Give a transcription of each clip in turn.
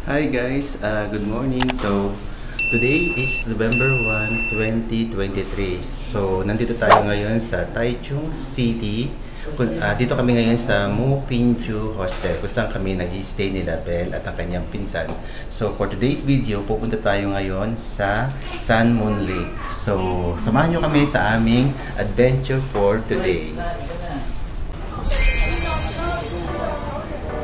Hi guys, good morning. So, today is November 1, 2023. So, nandito tayo ngayon sa Taichung City. Dito kami ngayon sa Mo Pinju Hostel kung saan kami nag-stay nila Belle at ang kanyang pinsan. So, for today's video, pupunta tayo ngayon sa Sun Moon Lake. So, samahan nyo kami sa aming adventure for today.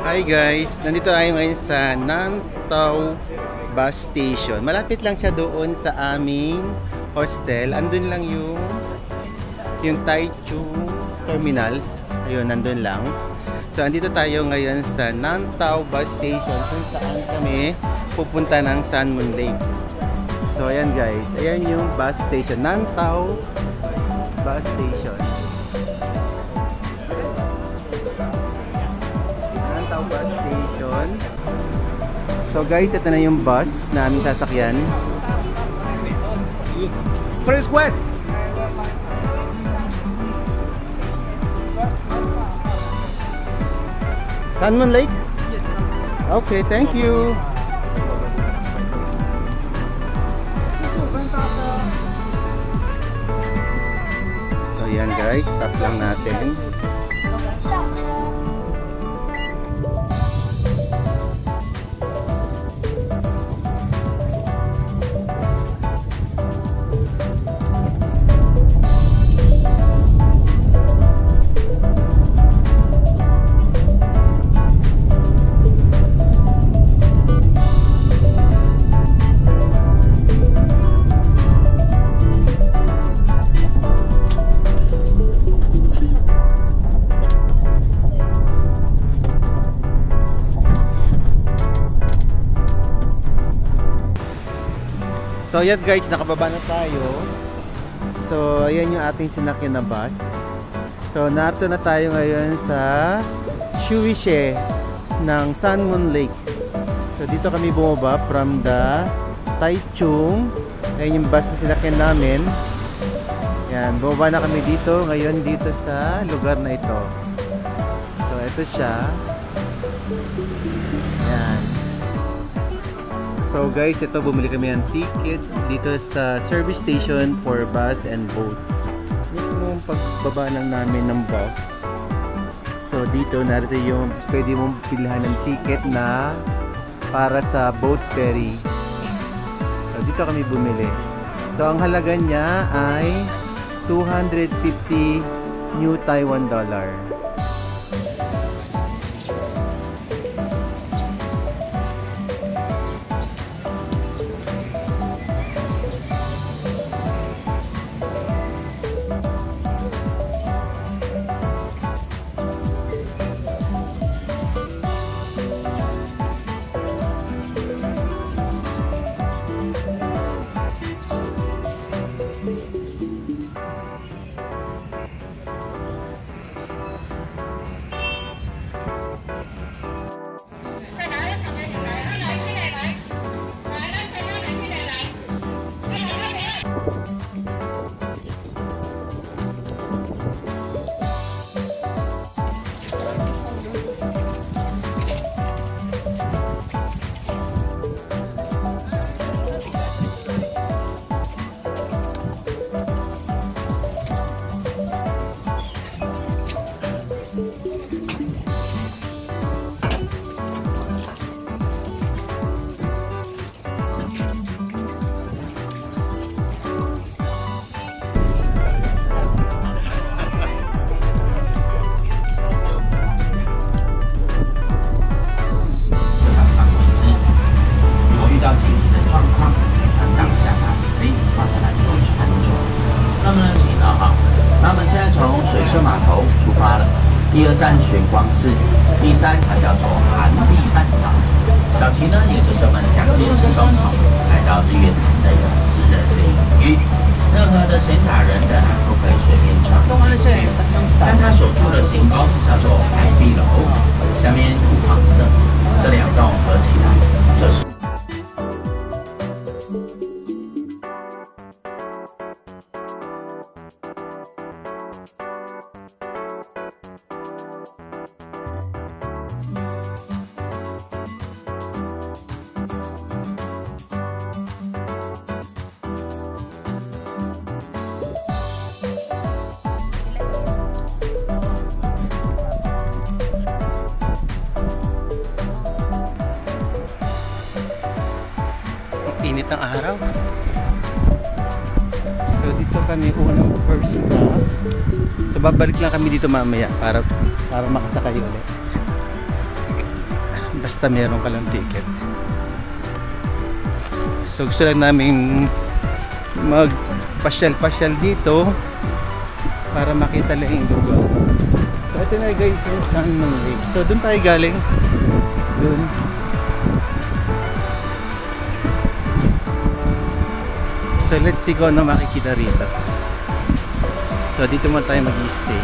Hi guys! Nandito tayo ngayon sa Nantao Bus Station. Malapit lang siya doon sa aming hostel. Andun lang yung Taichung Terminals. Ayun, nandun lang. So, andito tayo ngayon sa Nantao Bus Station kung saan kami pupunta ng Sun Moon Lake. So, ayan guys. Ayan yung bus station. Nantao Bus Station. Bus station. So guys, ito na yung bus na aming sasakyan. Press wet. Sun Moon Lake? Okay, thank you. So yan guys, stop lang natin. So yan guys, nakababa na tayo. So ayan yung ating sinakyan na bus. So nato na tayo ngayon sa Shuishe ng Sun Moon Lake. So dito kami bumaba from the Taichung. Ayan yung bus na sinakyan namin. Yan, bumaba na kami dito ngayon dito sa lugar na ito. So ito siya. Yan. So guys, ito bumili kami ng ticket dito sa service station for bus and boat. Mismo pagbaba lang namin ng bus. So dito narito yung pwede mong pilhan ng ticket na para sa boat ferry. So dito kami bumili. So ang halaga niya ay 250 New Taiwan dollar.第二站玄光寺，第三它叫做寒地半岛。早期呢，也就是我们蒋介石总统来到日月潭的私人领域，任何的闲杂人等都可以随便闯进去。但他所住的行宫叫做海碧楼，下面土黄色，这两栋合起来就是。init ng araw. So dito kami unang first stop. So babalik lang kami dito mamaya para makasakay ulit. Basta meron ka lang ticket. So gusto lang namin magpasyal-pasyal dito para makita lang yung lugar. So ito na guys yung Sunman Lake. So doon tayo galing. Doon. So let's see kung ano makikita rito. So dito muna tayo mag-stay.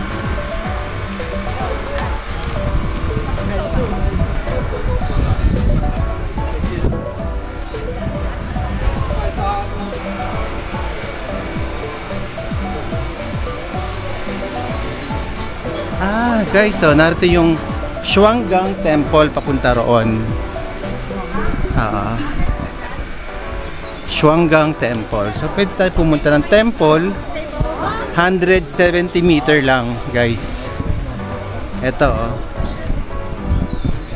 Guys, so narito yung Shuanggang Temple papunta roon. Shuanggang Temple. So pwede tayo pumunta ng temple. 170 meter lang guys. Ito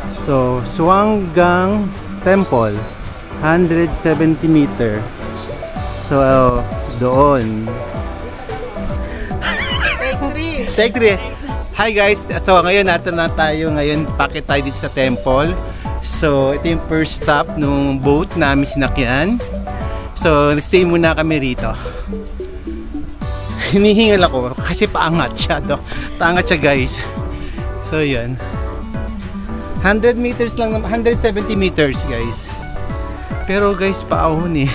So Shuanggang Temple 170 meter. So doon. Take 3. Hi guys. So ngayon natin na tayo. Ngayon pakit tayo dito sa temple. So ito yung first stop nung boat namin sinakyan. So stay muna kami rito. Hinihingal ako kasi paangat siya. Paangat siya guys. So yun. 100 meters lang, 170 meters guys. Pero guys paahon eh.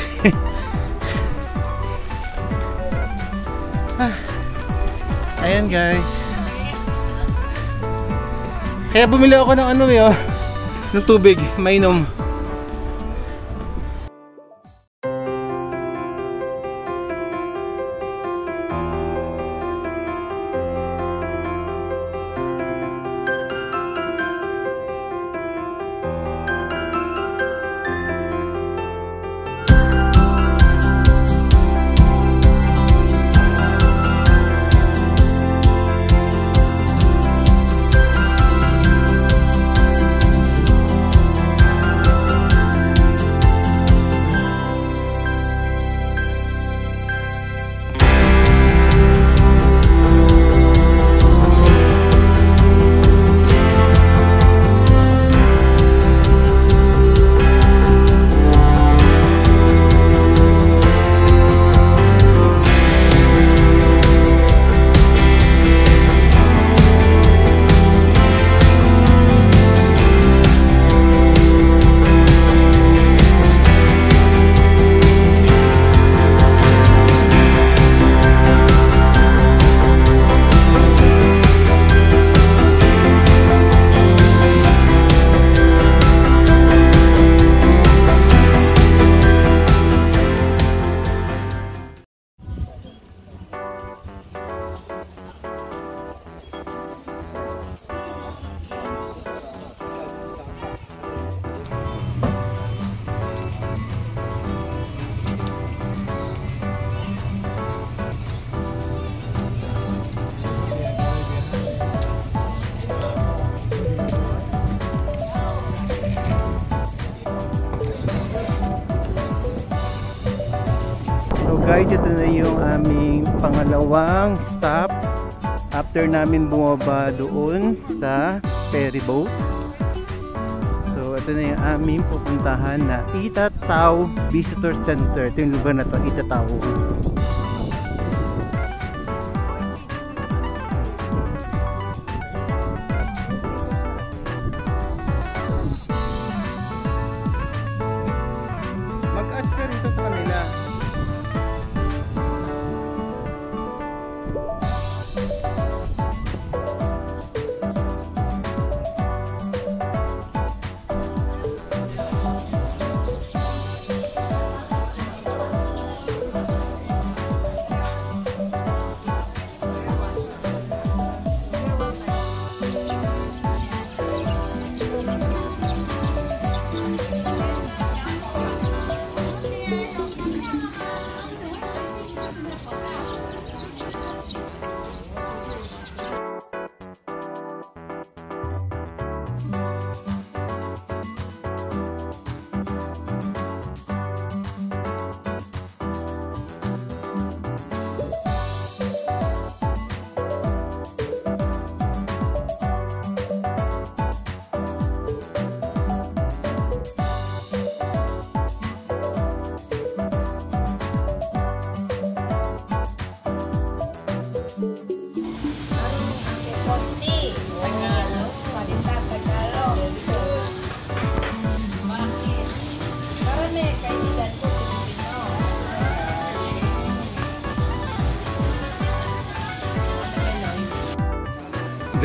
Ayan guys. Kaya bumili ako ng ng tubig, mainom. Guys, ito na yung aming pangalawang stop after namin bumaba doon sa ferry boat. So ito na yung aming pupuntahan na Itatao Visitor Center. Ito yung lugar na to, Itatao. Mag-ask ka rito sa kanila.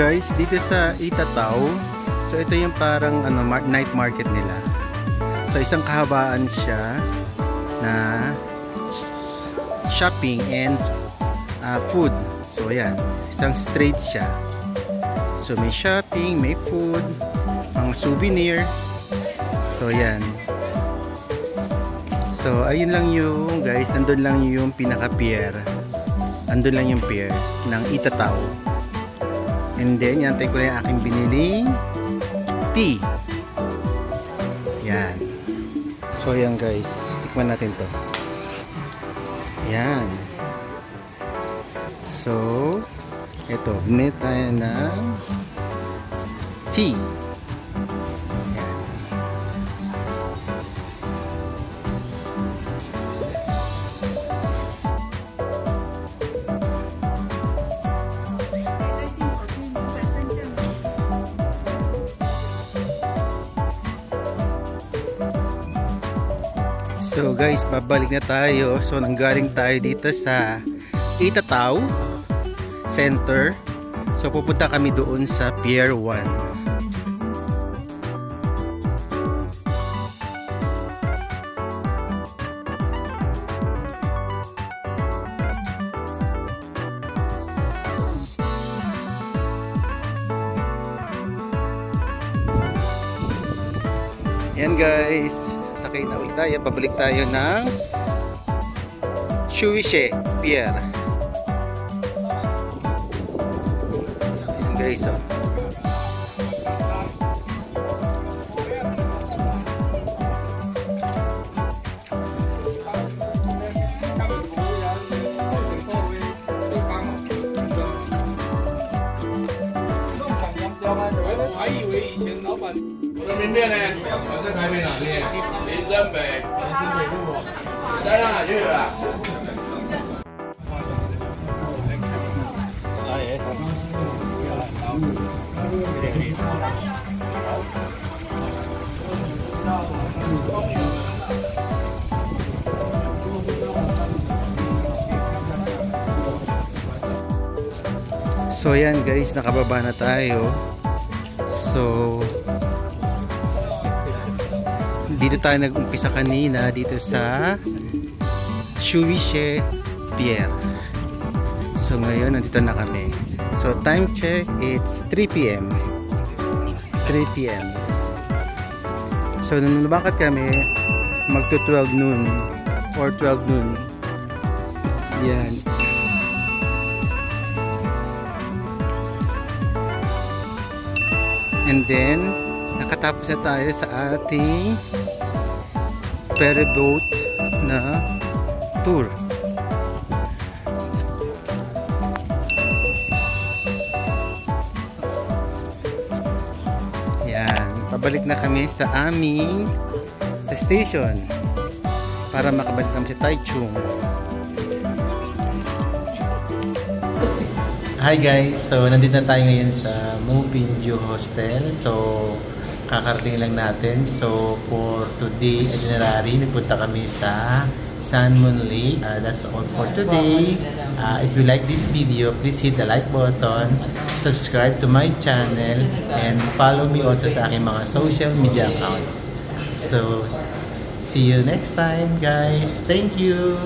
guys, dito sa Itatao, so ito yung parang ano, night market nila. So isang kahabaan siya na shopping and food. So ayan, isang street siya. So may shopping, may food, mga souvenir. So ayan. So ayun lang yung guys, nandun lang yung pinaka-pier. Andun lang yung pier ng Itatao. And then, yantay ko na yung aking biniling tea. Yan. So, ayan guys. Tikman natin to. Yan. So, ito. Bumili tayo ng tea. Yan. So guys, babalik na tayo. So nanggaling tayo dito sa Itatao Center. So pupunta kami doon sa Pier 1. Yan guys. Sakay na ulit tayo, pabalik tayo ng Shuishe Pier. Ayan guys, oh. So yan guys, nakababa na tayo. So dito tayo nag-umpisa kanina dito sa Shuishe Pier. So ngayon nandito na kami. So time check, it's 3 PM. 3 PM. So nung lumakad kami, magto 12 noon or 12 noon. Yan. And then nakatapos na tayo sa ating ferry boat na tour. Yan, pabalik na kami sa aming station para makabalik kami sa Taichung. Hi guys, so nandito na tayo ngayon sa Movingju Hostel. So kakarating lang natin. So for today, itinerary, nagpunta kami sa Sanmun Lake. That's all for today. If you like this video, please hit the like button, subscribe to my channel, and follow me also sa aking mga social media accounts. So see you next time guys. Thank you.